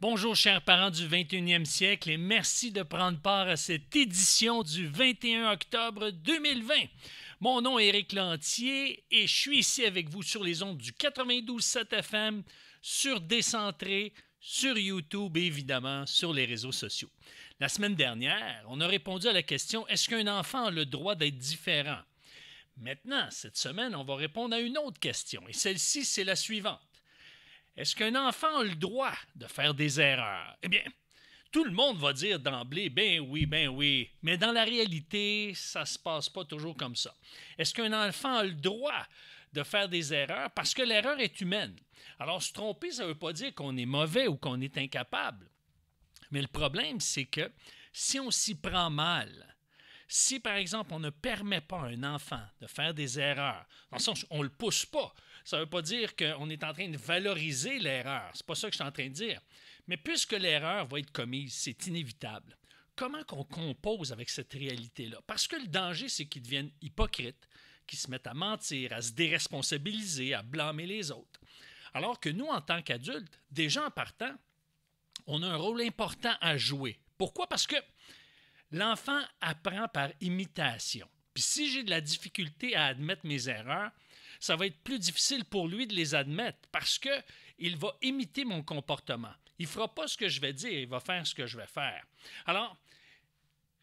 Bonjour chers parents du 21e siècle et merci de prendre part à cette édition du 21 octobre 2020. Mon nom est Éric Lantier et je suis ici avec vous sur les ondes du 92.7 FM, sur Décentré, sur YouTube et évidemment sur les réseaux sociaux. La semaine dernière, on a répondu à la question « Est-ce qu'un enfant a le droit d'être différent ?» Maintenant, cette semaine, on va répondre à une autre question et celle-ci, c'est la suivante. Est-ce qu'un enfant a le droit de faire des erreurs? Eh bien, tout le monde va dire d'emblée, ben oui. Mais dans la réalité, ça ne se passe pas toujours comme ça. Est-ce qu'un enfant a le droit de faire des erreurs? Parce que l'erreur est humaine. Alors, se tromper, ça ne veut pas dire qu'on est mauvais ou qu'on est incapable. Mais le problème, c'est que si on s'y prend mal, si, par exemple, on ne permet pas à un enfant de faire des erreurs, dans le sens où on ne le pousse pas, ça ne veut pas dire qu'on est en train de valoriser l'erreur. C'est pas ça que je suis en train de dire. Mais puisque l'erreur va être commise, c'est inévitable. Comment qu'on compose avec cette réalité-là? Parce que le danger, c'est qu'ils deviennent hypocrites, qu'ils se mettent à mentir, à se déresponsabiliser, à blâmer les autres. Alors que nous, en tant qu'adultes, déjà en partant, on a un rôle important à jouer. Pourquoi? Parce que l'enfant apprend par imitation. Puis si j'ai de la difficulté à admettre mes erreurs, ça va être plus difficile pour lui de les admettre parce qu'il va imiter mon comportement. Il ne fera pas ce que je vais dire, il va faire ce que je vais faire. Alors,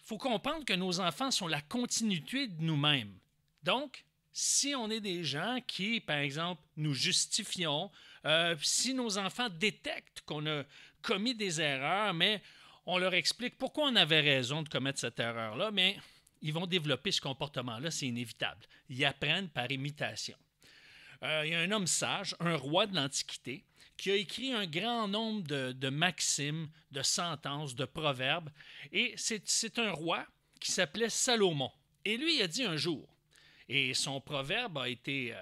il faut comprendre que nos enfants sont la continuité de nous-mêmes. Donc, si on est des gens qui, par exemple, nous justifions, si nos enfants détectent qu'on a commis des erreurs, mais on leur explique pourquoi on avait raison de commettre cette erreur-là, mais ils vont développer ce comportement-là, c'est inévitable. Ils apprennent par imitation. Il y a un homme sage, un roi de l'Antiquité, qui a écrit un grand nombre de maximes, de sentences, de proverbes, et c'est un roi qui s'appelait Salomon. Et lui, il a dit un jour, et son proverbe a été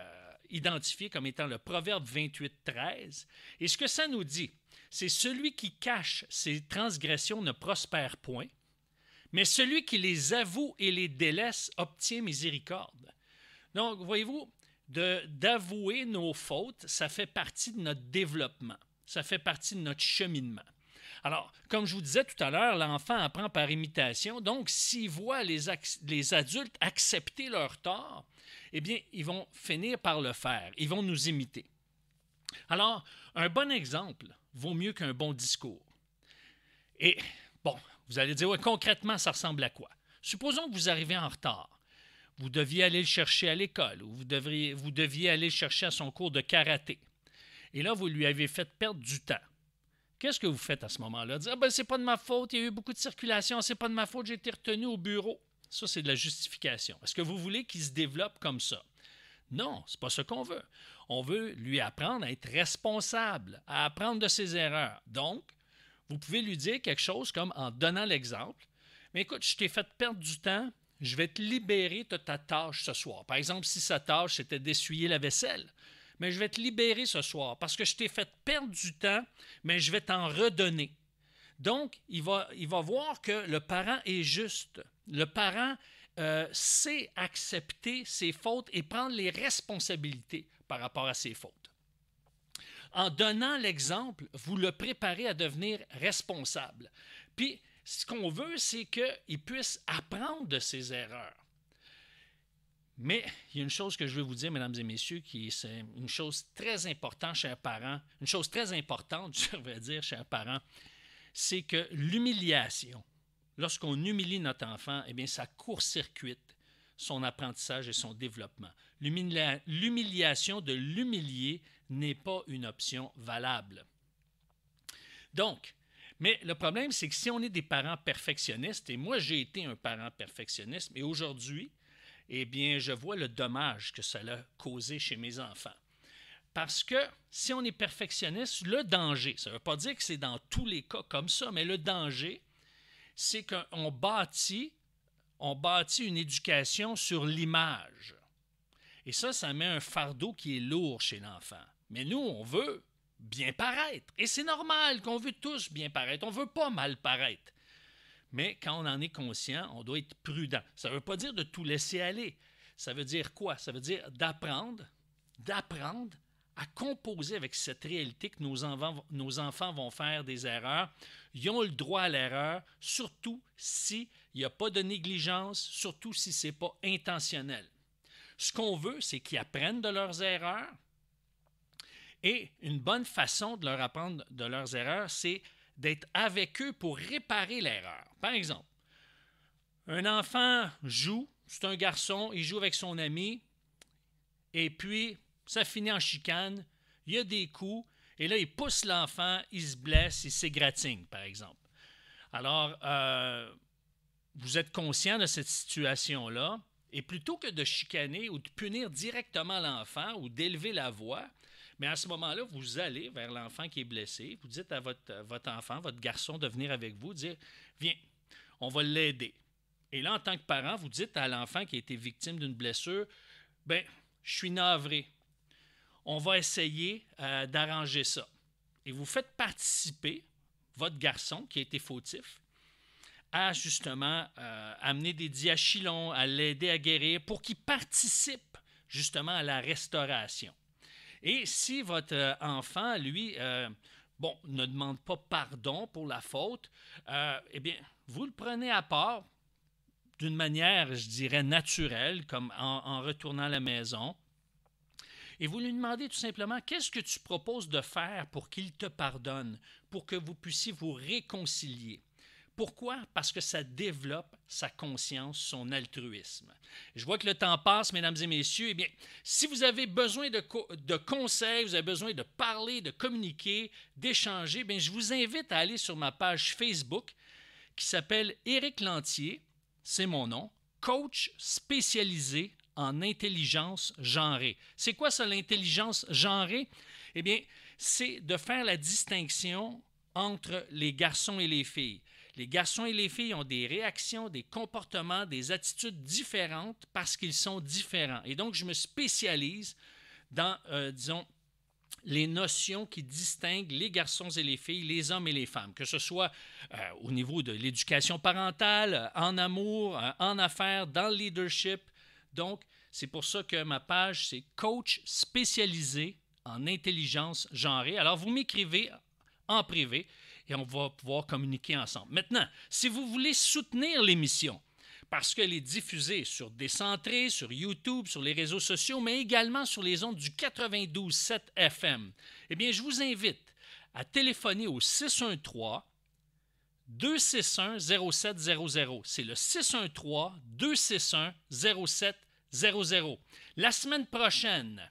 identifié comme étant le proverbe 28-13, et ce que ça nous dit, c'est celui qui cache ses transgressions ne prospère point, mais celui qui les avoue et les délaisse obtient miséricorde. Donc, voyez-vous, d'avouer nos fautes, ça fait partie de notre développement, ça fait partie de notre cheminement. Alors, comme je vous disais tout à l'heure, l'enfant apprend par imitation, donc s'il voit les adultes accepter leur tort, eh bien, ils vont finir par le faire, ils vont nous imiter. Alors, un bon exemple vaut mieux qu'un bon discours. Et, bon, vous allez dire, ouais, concrètement, ça ressemble à quoi? Supposons que vous arrivez en retard. Vous deviez aller le chercher à l'école ou vous deviez aller le chercher à son cours de karaté. Et là, vous lui avez fait perdre du temps. Qu'est-ce que vous faites à ce moment-là? Dire, c'est pas de ma faute, il y a eu beaucoup de circulation, c'est pas de ma faute, j'ai été retenu au bureau. Ça, c'est de la justification. Est-ce que vous voulez qu'il se développe comme ça? Non, c'est pas ce qu'on veut. On veut lui apprendre à être responsable, à apprendre de ses erreurs. Donc, vous pouvez lui dire quelque chose comme en donnant l'exemple. Mais écoute, je t'ai fait perdre du temps, je vais te libérer de ta tâche ce soir. Par exemple, si sa tâche c'était d'essuyer la vaisselle, mais je vais te libérer ce soir parce que je t'ai fait perdre du temps, mais je vais t'en redonner. Donc, il va voir que le parent est juste. Le parent sait accepter ses fautes et prendre les responsabilités par rapport à ses fautes. En donnant l'exemple, vous le préparez à devenir responsable. Puis, ce qu'on veut, c'est qu'il puisse apprendre de ses erreurs. Mais il y a une chose que je veux vous dire, mesdames et messieurs, c'est une chose très importante, chers parents, une chose très importante, je devrais dire, chers parents, c'est que l'humiliation, lorsqu'on humilie notre enfant, eh bien, ça court-circuite son apprentissage et son développement. L'humiliation de l'humilier n'est pas une option valable. Donc, mais le problème, c'est que si on est des parents perfectionnistes, et moi j'ai été un parent perfectionniste, mais aujourd'hui, eh bien, je vois le dommage que ça a causé chez mes enfants. Parce que si on est perfectionniste, le danger, ça ne veut pas dire que c'est dans tous les cas comme ça, mais le danger, c'est qu'on bâtit une éducation sur l'image. Et ça met un fardeau qui est lourd chez l'enfant. Mais nous, on veut bien paraître. Et c'est normal qu'on veut tous bien paraître. On ne veut pas mal paraître. Mais quand on en est conscient, on doit être prudent. Ça ne veut pas dire de tout laisser aller. Ça veut dire quoi? Ça veut dire d'apprendre à composer avec cette réalité que nos enfants vont faire des erreurs. Ils ont le droit à l'erreur, surtout s'il n'y a pas de négligence, surtout si ce n'est pas intentionnel. Ce qu'on veut, c'est qu'ils apprennent de leurs erreurs. Et une bonne façon de leur apprendre de leurs erreurs, c'est d'être avec eux pour réparer l'erreur. Par exemple, un enfant joue, c'est un garçon, il joue avec son ami, et puis ça finit en chicane, il y a des coups, et là, il pousse l'enfant, il se blesse, il s'égratigne, par exemple. Alors, vous êtes conscient de cette situation-là, et plutôt que de chicaner ou de punir directement l'enfant ou d'élever la voix, mais à ce moment-là, vous allez vers l'enfant qui est blessé, vous dites à votre enfant, votre garçon de venir avec vous, dire « Viens, on va l'aider ». Et là, en tant que parent, vous dites à l'enfant qui a été victime d'une blessure « Bien, je suis navré, on va essayer d'arranger ça ». Et vous faites participer votre garçon qui a été fautif à justement amener des diachylons, à l'aider à guérir pour qu'il participe justement à la restauration. Et si votre enfant, lui, ne demande pas pardon pour la faute, eh bien, vous le prenez à part d'une manière, je dirais, naturelle, comme en retournant à la maison, et vous lui demandez tout simplement qu'est-ce que tu proposes de faire pour qu'il te pardonne, pour que vous puissiez vous réconcilier. Pourquoi? Parce que ça développe sa conscience, son altruisme. Je vois que le temps passe, mesdames et messieurs. Eh bien, si vous avez besoin de conseils, vous avez besoin de parler, de communiquer, d'échanger, bien, je vous invite à aller sur ma page Facebook qui s'appelle Éric Lantier, c'est mon nom, coach spécialisé en intelligence genrée. C'est quoi ça, l'intelligence genrée? Eh bien, c'est de faire la distinction entre les garçons et les filles. Les garçons et les filles ont des réactions, des comportements, des attitudes différentes parce qu'ils sont différents. Et donc, je me spécialise dans, disons, les notions qui distinguent les garçons et les filles, les hommes et les femmes, que ce soit au niveau de l'éducation parentale, en amour, en affaires, dans le leadership. Donc, c'est pour ça que ma page, c'est coach spécialisé en intelligence genrée. Alors, vous m'écrivez en privé et on va pouvoir communiquer ensemble. Maintenant, si vous voulez soutenir l'émission, parce qu'elle est diffusée sur Décentré, sur YouTube, sur les réseaux sociaux, mais également sur les ondes du 92.7 FM, eh bien, je vous invite à téléphoner au 613-261-0700. C'est le 613-261-0700. La semaine prochaine,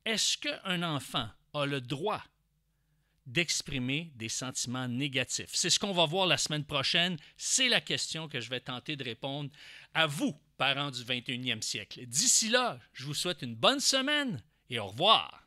est-ce qu'un enfant a le droit d'exprimer des sentiments négatifs? C'est ce qu'on va voir la semaine prochaine. C'est la question que je vais tenter de répondre à vous, parents du 21e siècle. D'ici là, je vous souhaite une bonne semaine et au revoir.